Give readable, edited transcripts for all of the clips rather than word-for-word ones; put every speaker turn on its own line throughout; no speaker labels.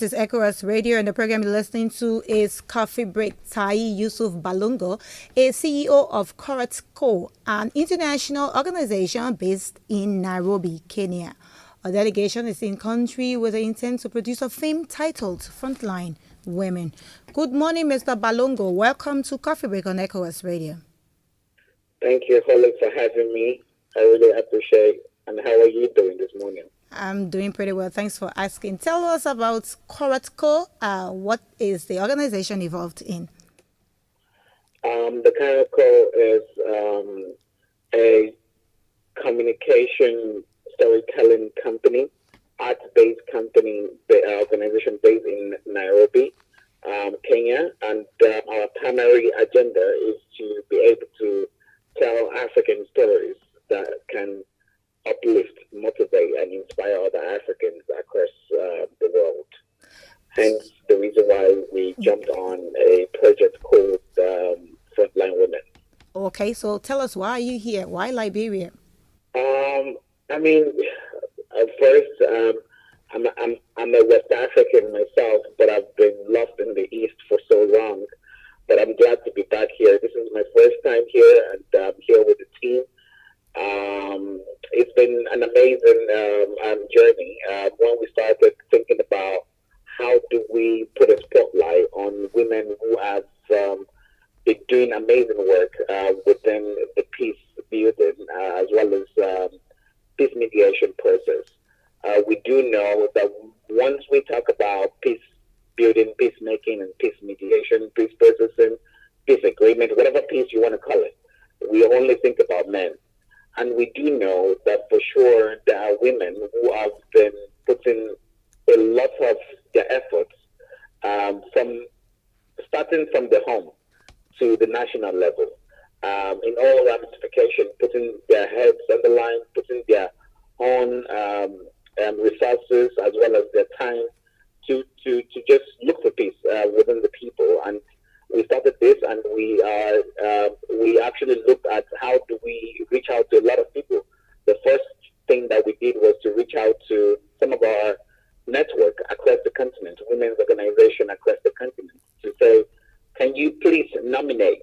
This is Ecowas Radio, and the program you're listening to is Coffee Break. Taye Balogun, a CEO of Co, an international organization based in Nairobi, Kenya. A delegation is in country with the intent to produce a film titled Frontline Women. Good morning, Mr. Balogun. Welcome to Coffee Break on Ecowas Radio.
Thank you, Holly, for having me. I really appreciate it. And how are you doing this morning?
I'm doing pretty well. Thanks for asking. Tell us about Co. What is the organization involved in?
The Co is a communication storytelling company, art-based company, organization based in Nairobi, Kenya. And our primary agenda is to be able to tell African stories that can uplift, motivate, and inspire other Africans across the world. Hence the reason why we jumped on a project called Frontline Women.
Okay, so tell us, why are you here? Why Liberia?
First, I'm a West African myself, but I've been lost in the East for so long. But I'm glad to be back here. This is my first time here, and I'm here with the team. It's been an amazing journey. When we started thinking about how do we put a spotlight on women who have been doing amazing work within the peace building as well as peace mediation process. We do know that once we talk about peace building, peacemaking, and peace mediation, peace processing, peace agreement, whatever peace you want to call it, we only think about men. And we do know that for sure there are women who have been putting a lot of their efforts from starting from the home to the national level, in all ramifications, putting their heads on the line, putting their own resources as well as their time to just look for peace within the people. And we started this, and we actually looked at how do we reach out to a lot of people. The first thing that we did was to reach out to some of our network across the continent, women's organization across the continent, to say, can you please nominate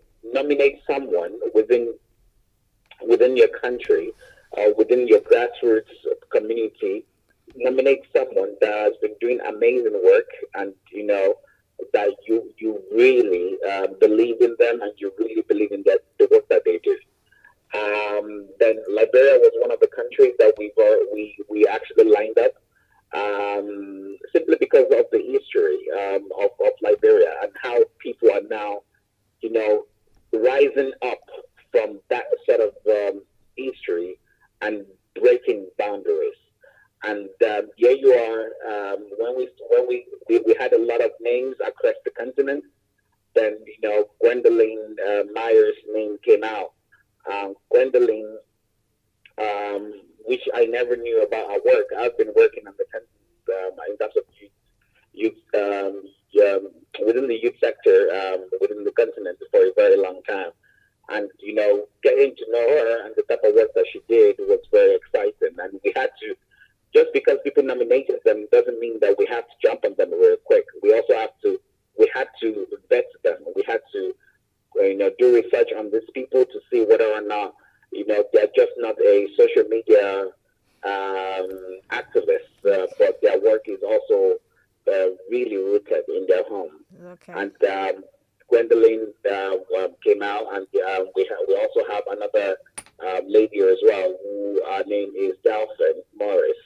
someone within your country, within your grassroots community, nominate someone that has been doing amazing work, and that you really believe in them, and you really believe in the work that they do. Then Liberia was one of the countries that we actually lined up, simply because of the history of Liberia and how people are now, rising up from that sort of history and breaking boundaries. And here you are. When we had a lot of names across the continent, then Gwendolyn Myers' name came out. Gwendolyn, which I never knew about her work. I've been working on the continent in terms of youth, within the youth sector, within the continent for a very long time. And getting to know her and the type of work that she did was very exciting. And we had to. Just because people nominated them doesn't mean that we have to jump on them real quick. We had to vet them. We had to, do research on these people to see whether or not, they're just not a social media activist, but their work is also really rooted in their home.
Okay.
And Gwendolyn came out, and we also have another lady as well, who her name is Delphine Morris.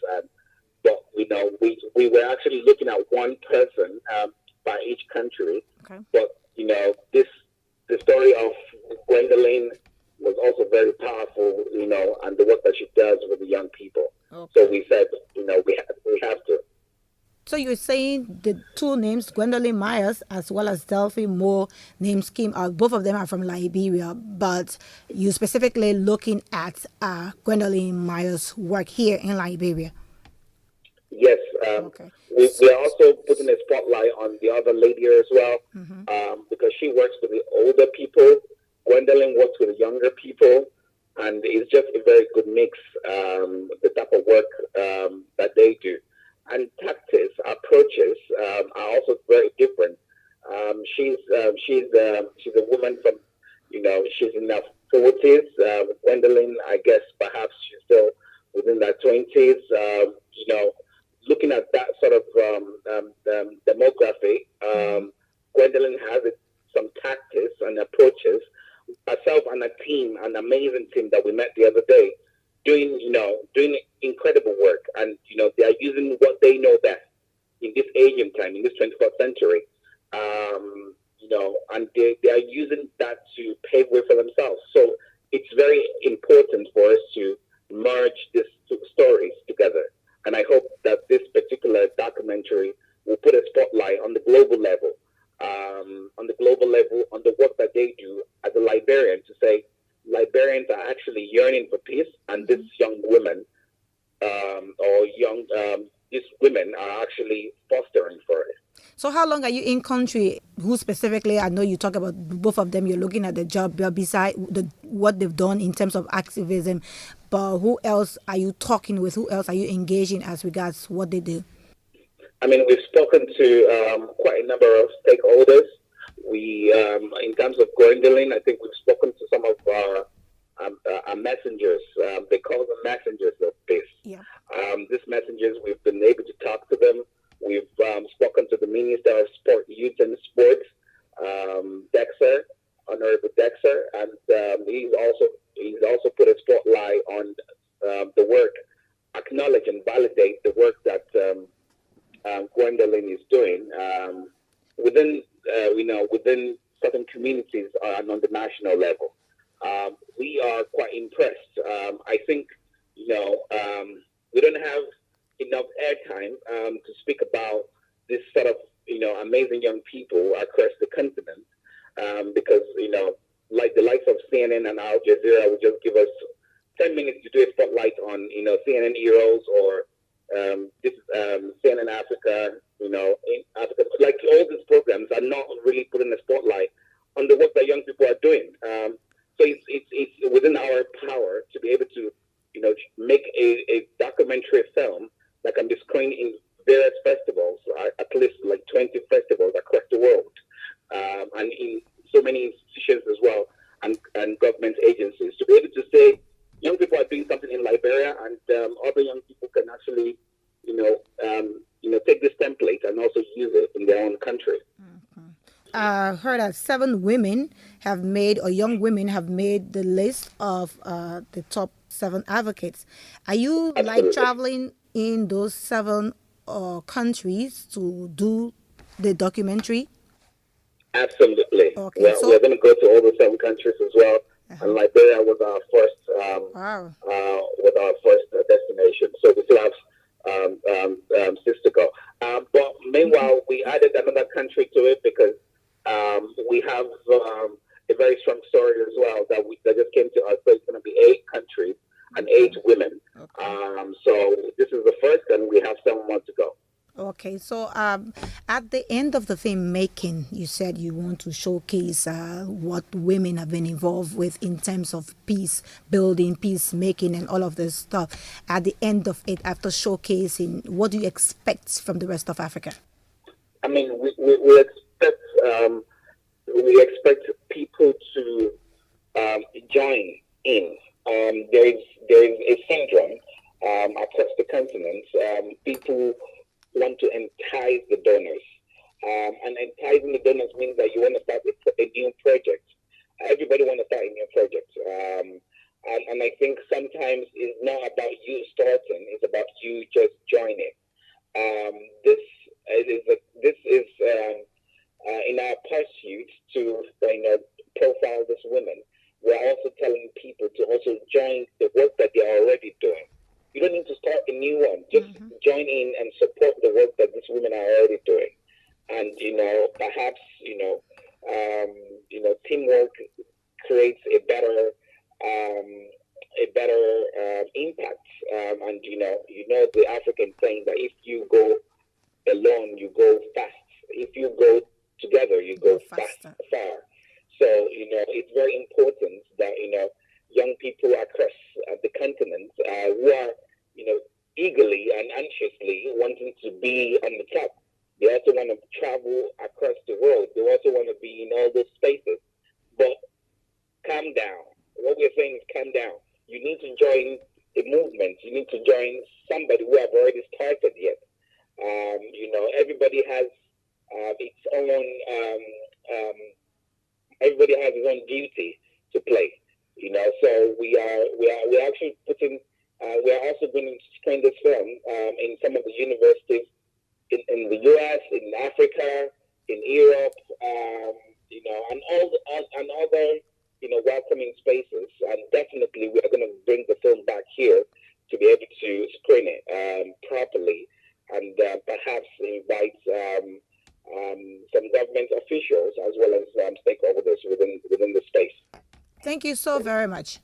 But we were actually looking at one person by each country.
Okay.
But the story of Gwendolyn was also very powerful, and the work that she does with the young people.
Okay.
So we said, we have to.
So you're saying the two names, Gwendolyn Myers as well as Delphine Moore, names came out. Both of them are from Liberia, but you specifically looking at Gwendolyn Myers' work here in Liberia.
Yes.
Okay.
We are also putting a spotlight on the other lady as well, because she works with the older people. Gwendolyn works with the younger people, and it's just a very good mix, the type of work that they do. And tactics, approaches are also very different. She's a woman from, she's in her 40s. Gwendolyn, I guess perhaps she's still within her 20s. Looking at that sort of demography, Gwendolyn has some tactics and approaches. Herself and a team, an amazing team that we met the other day, doing incredible work, and they are using what they know best in this age and time, in this 21st century. And they are using that to pave way for themselves. So it's very important for us to merge these two stories together. And I hope that this particular documentary will put a spotlight on the global level, on the work that they do as a Liberian, to say Liberians are actually yearning for peace, and these young women these women are actually fostering for it.
So how long are you in country? Who specifically? I know you talk about both of them. You're looking at the job beside what they've done in terms of activism. But who else are you talking with? Who else are you engaging as regards what they do?
I mean, we've spoken to quite a number of stakeholders. We, in terms of Gwendolyn, I think we've spoken to some of our messengers. They call them messengers of peace. Yeah. These messengers, we've been able to talk to them. We've spoken to the Minister of Sport, Youth and Sports, Dexter, Honorable Dexter, and he's also put a spotlight on the work, acknowledge and validate the work that Gwendolyn is doing within certain communities and on the national level. We are quite impressed. I think we don't have enough airtime to speak about this sort of amazing young people across the continent, because like the likes of CNN and Al Jazeera would just give us 10 minutes to do a spotlight on CNN Heroes or this CNN Africa. In Africa, like all these programs are not really putting a spotlight on the work that young people are doing. So it's within our power to be able to make a documentary film that can be screened in various festivals, at least like 20 festivals across the world, and in so many institutions as well, and government agencies, to be able to say young people are doing something in Liberia, and other young people can actually, take this template and also use it in their own country.
Mm-hmm. I heard that 7 young women have made the list of the top 7 advocates. Are you
Absolutely.
traveling in those 7 countries to do the documentary?
Absolutely.
Okay,
we're going to go to all the 7 countries as well. Uh-huh. And Liberia was our first destination. So we still have 6 to go. But meanwhile, we added another country to it because we have a very strong story as well that just came to us. So it's going to be 8 countries and 8 women. Okay. So this is the first, and we have 7 more to go.
Okay, so at the end of the film making, you said you want to showcase what women have been involved with in terms of peace building, peacemaking, and all of this stuff. At the end of it, after showcasing, what do you expect from the rest of Africa?
I mean, we expect people to join in. There is a syndrome across the continent. People want to entice the donors. And enticing the donors means that you want to start a new project. Everybody wants to start a new project. And I think sometimes it's not about you starting, it's about you just joining. This is in our pursuit to profile these women. We're also telling people to also join the work that they are already doing. You don't need to start a new one. Just join in and support the work that these women are already doing. And, perhaps, teamwork creates a better impact. And, the African saying that if you go alone, you go fast. If you go together, you go far. So, it's very important that, young people across the continent who are, eagerly and anxiously wanting to be on the top. They also want to travel across the world. They also want to be in all those spaces. But calm down. What we're saying is calm down. You need to join a movement. You need to join somebody who have already started yet. Everybody has its own. Everybody has his own duty to play. So we're actually putting. We are also going to screen this film in some of the universities in the U.S., in Africa, in Europe, and other welcoming spaces. And definitely, we are going to bring the film back here to be able to screen it properly, and perhaps invite some government officials as well as stakeholders within the space.
Thank you so very much.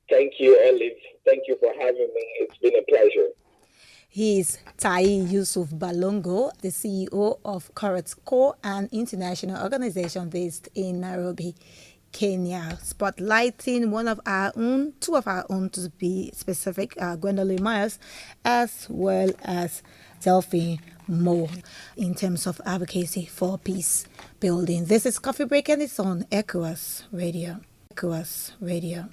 Thank you, Olive. Thank you for having me. It's been a pleasure.
He is Taye Balogun, the CEO of CORETCO, an international organization based in Nairobi, Kenya, spotlighting two of our own to be specific, Gwendolyn Myers, as well as Delphine Moore, in terms of advocacy for peace building. This is Coffee Break and it's on Ecowas Radio. Ecowas Radio.